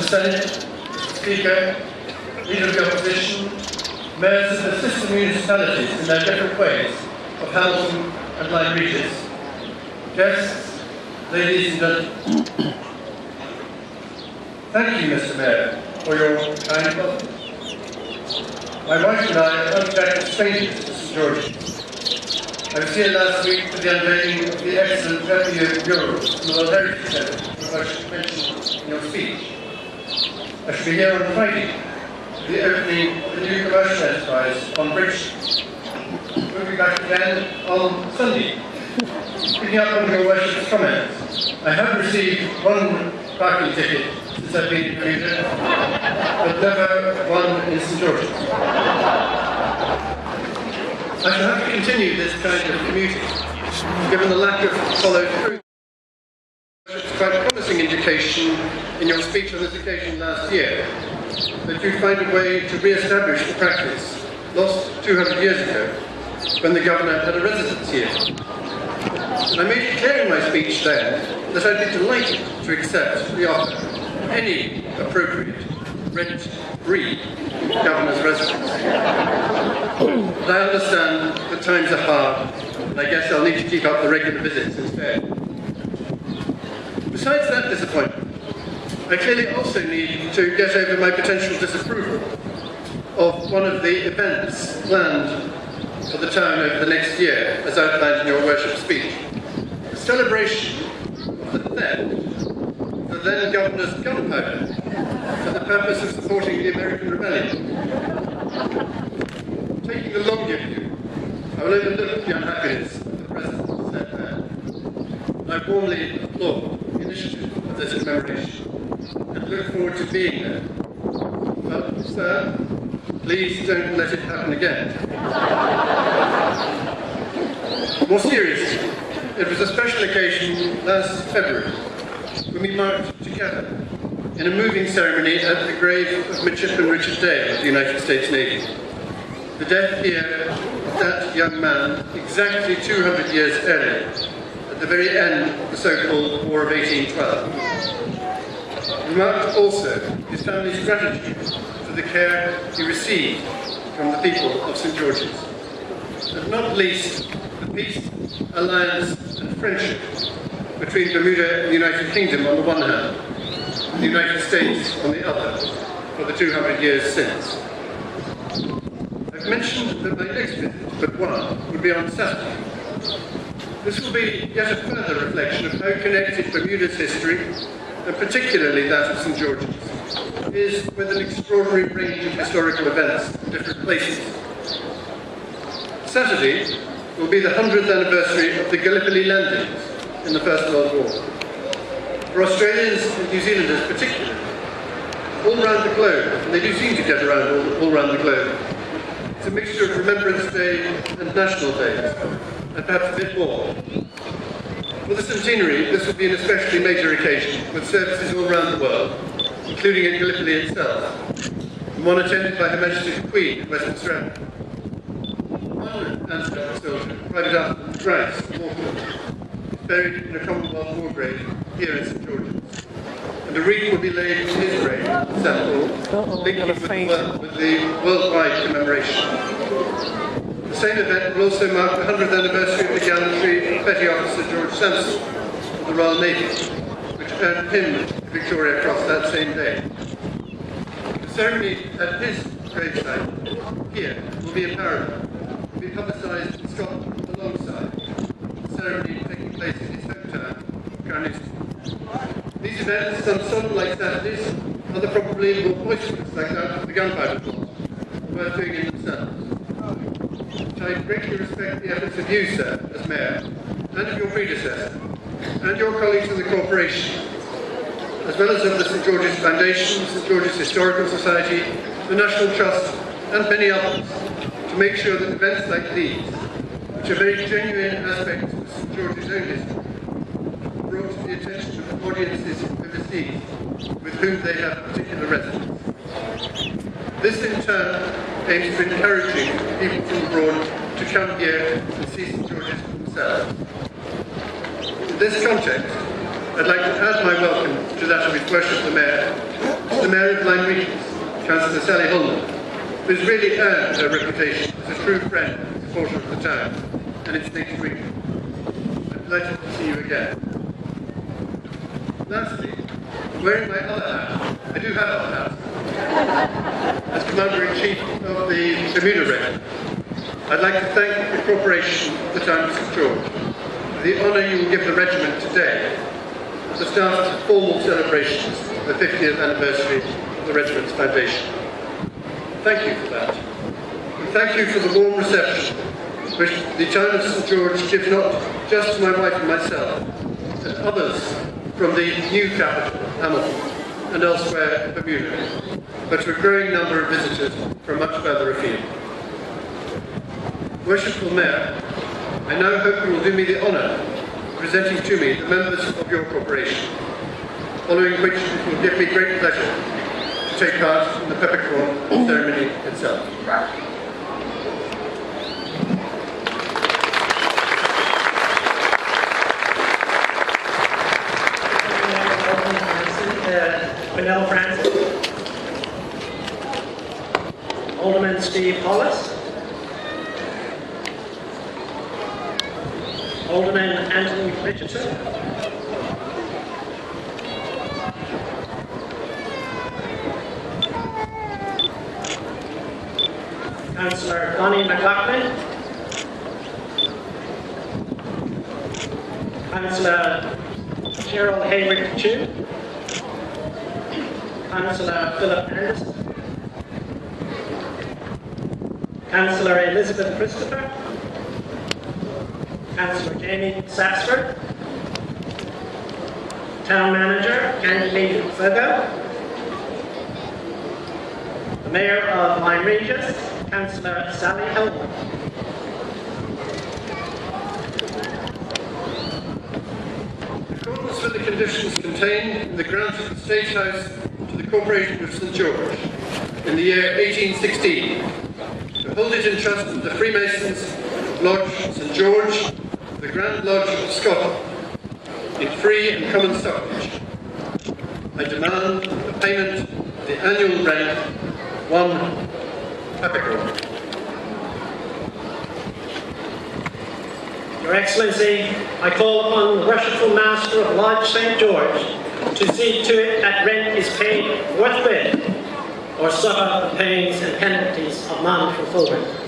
Senate, Speaker, Leader of the Opposition, mayors of the sister municipalities in their different ways of Hamilton and Lyme Regis, guests, ladies and gentlemen. Thank you, Mr. Mayor, for your kind welcome. My wife and I are unexpected strangers to St. George's. I was here last week for the unveiling of the excellent Bermuda mural from the World Heritage Centre, which I should mention in your speech. I shall be here on Friday for the opening of the new commercial enterprise on Bridge Street. We'll be back again on Sunday. Picking up on your worship's comments, I have received one parking ticket since I've been in Bermuda, but never one in St. George's. I shall have to continue this kind of commuting, given the lack of follow-through. It's quite a promising indication in your speech on this occasion last year that you find a way to re-establish the practice lost 200 years ago when the governor had a residence here. And I made it clear in my speech then that I'd be delighted to accept the offer of any appropriate rent-free governor's residence. But I understand that times are hard, and I guess I'll need to keep up the regular visits instead. Besides that disappointment, I clearly also need to get over my potential disapproval of one of the events planned for the town over the next year, as outlined in your worship speech. The celebration of the theft of the then governor's gunpowder for the purpose of supporting the American rebellion. Taking the longer view, I will overlook the unhappiness of the President said there. I warmly applaud the initiative of this commemoration and look forward to being there. But, sir, please don't let it happen again. More seriously, it was a special occasion last February when we marched together in a moving ceremony at the grave of Midshipman Richard Dale of the United States Navy. The death here of that young man exactly 200 years earlier, at the very end of the so-called War of 1812. We marked also his family's gratitude for the care he received from the people of St. George's. And not least, the peace, alliance and friendship between Bermuda and the United Kingdom on the one hand, and the United States on the other, for the 200 years since. I've mentioned that my next visit, but one, would be on Saturday. This will be yet a further reflection of how connected Bermuda's history, and particularly that of St. George's, is with an extraordinary range of historical events in different places. Saturday will be the 100th anniversary of the Gallipoli landings in the First World War. For Australians and New Zealanders particularly, all around the globe, and they do seem to get around all around the globe, it's a mixture of Remembrance Day and National Days, and perhaps a bit more. For the centenary, this will be an especially major occasion, with services all around the world, including in Gallipoli itself, and one attended by Her Majesty the Queen in Westminster Abbey. One ancestor soldier, Private Arthur Grice, of Auckland, is buried in a Commonwealth war grave here in St. George's. And a wreath will be laid in his grave, St. Paul, linking with the worldwide commemoration. The same event will also mark the 100th anniversary of the gallantry of Petty Officer George Sampson of the Royal Navy, which earned him the Victoria Cross that same day. The ceremony at his gravesite here will be in parallel, will be publicised in Scotland alongside the ceremony taking place in his hometown, Carnoustie. These events, some solemn like Saturdays, other probably more boisterous like that of the gunpowder plot, are worth doing in themselves. I greatly respect the efforts of you, sir, as Mayor, and of your predecessor, and your colleagues in the Corporation, as well as of the St. George's Foundation, St. George's Historical Society, the National Trust, and many others, to make sure that events like these, which are very genuine aspects of St. George's own history, are brought to the attention of audiences overseas with whom they have particular resonance. This, in turn, aims to encouraging people from abroad to come here and see St. George's for themselves. In this context, I'd like to add my welcome to that of His Worship the Mayor to the Mayor of Lyme Regis, Councillor Sally Holman, who has really earned her reputation as a true friend and supporter of the town and its next week. I'm delighted to see you again. Lastly, wearing my other hat, I do have other hats, as Commander-in-Chief of the Bermuda Regiment, I'd like to thank the Corporation of the Town of St George for the honour you will give the regiment today at the start of the formal celebrations of the 50th anniversary of the regiment's foundation. Thank you for that. And thank you for the warm reception which the town of St George gives not just to my wife and myself, but others from the new capital, Hamilton, and elsewhere in Bermuda, but to a growing number of visitors from much further afield. Worshipful Mayor, I now hope you will do me the honour of presenting to me the members of your corporation, following which it will give me great pleasure to take part in the Peppercorn ceremony itself. Manel Francis, Alderman Steve Hollis, Alderman Anthony Richardson, Councillor Connie McLaughlin, Councillor Cheryl Hayward-Chu, Councillor Philip Anderson, Councillor Elizabeth Christopher, Councillor Jamie Sapsford, Town Manager Candy Fogo, the Mayor of Lyme Regis, Councillor Sally Holman. In accordance with the conditions contained in the grant of the State House to the Corporation of St George in the year 1816, to hold it in trust of the Freemasons of Lodge St George, the Grand Lodge of Scotland, in free and common stockage, I demand the payment of the annual rent, 1 Peppercorn. Your Excellency, I call upon the Worshipful Master of Lodge St George to see to it that rent is paid forthwith, or suffer the pains and penalties of non-fulfillment.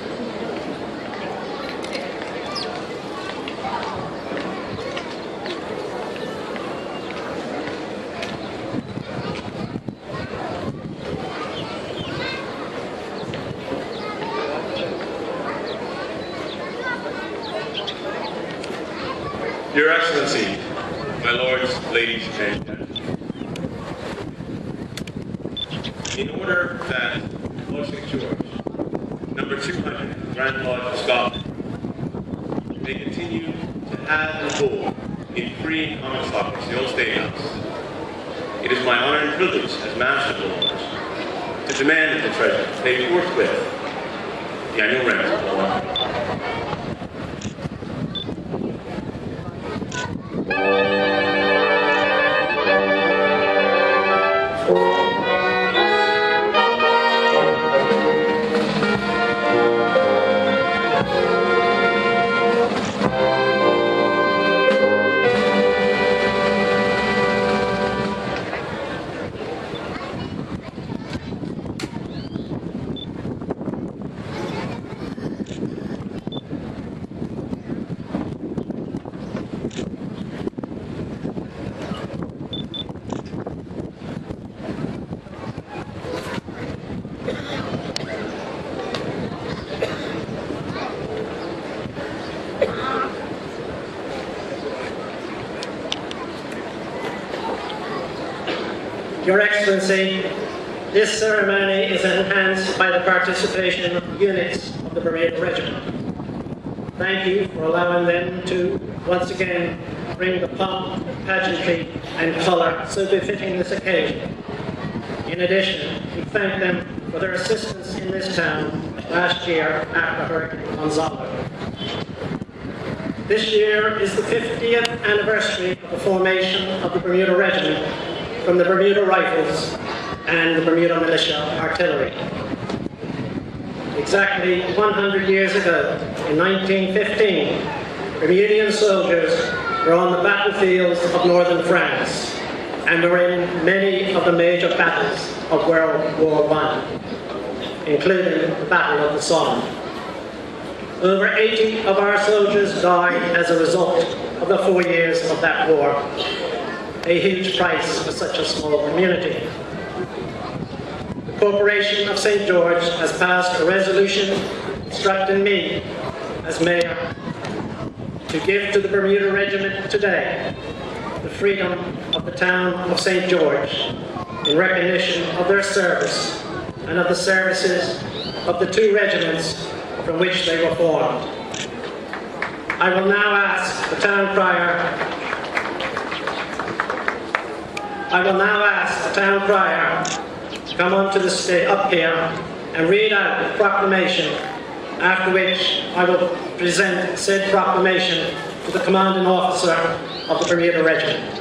Your Excellency, my lords, ladies, and gentlemen, in order that Lodge St George, number 200, Grand Lodge of Scotland, may continue to have and hold in free and common stockage the old State House, it is my honour and privilege as Master of the Lodge to demand that the Treasurer pay forthwith the annual rent of 1. Your Excellency, this ceremony is enhanced by the participation of units of the Bermuda Regiment. Thank you for allowing them to, once again, bring the pomp, pageantry, and colour so befitting this occasion. In addition, we thank them for their assistance in this town last year after Hurricane Gonzalo. This year is the 50th anniversary of the formation of the Bermuda Regiment from the Bermuda Rifles and the Bermuda Militia Artillery. Exactly 100 years ago, in 1915, Bermudian soldiers were on the battlefields of northern France and were in many of the major battles of World War I, including the Battle of the Somme. Over 80 of our soldiers died as a result of the 4 years of that war, a huge price for such a small community. The Corporation of St. George has passed a resolution instructing me, as Mayor, to give to the Bermuda Regiment today the freedom of the town of St. George in recognition of their service and of the services of the two regiments from which they were formed. I will now ask the town crier to come onto the stage up here and read out the proclamation, after which I will present said proclamation to the commanding officer of the Bermuda Regiment.